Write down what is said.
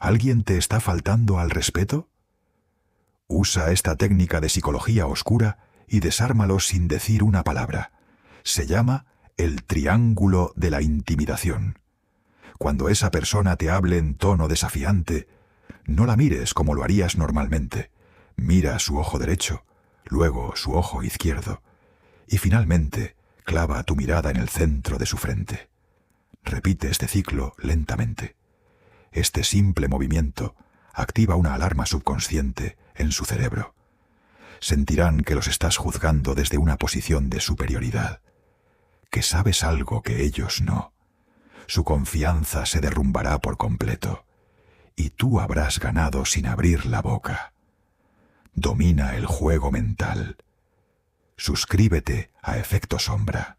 ¿Alguien te está faltando al respeto? Usa esta técnica de psicología oscura y desármalo sin decir una palabra. Se llama el triángulo de la intimidación. Cuando esa persona te hable en tono desafiante, no la mires como lo harías normalmente. Mira su ojo derecho, luego su ojo izquierdo, y finalmente clava tu mirada en el centro de su frente. Repite este ciclo lentamente. Este simple movimiento activa una alarma subconsciente en su cerebro. Sentirán que los estás juzgando desde una posición de superioridad, que sabes algo que ellos no. Su confianza se derrumbará por completo, y tú habrás ganado sin abrir la boca. Domina el juego mental. Suscríbete a Efecto Sombra.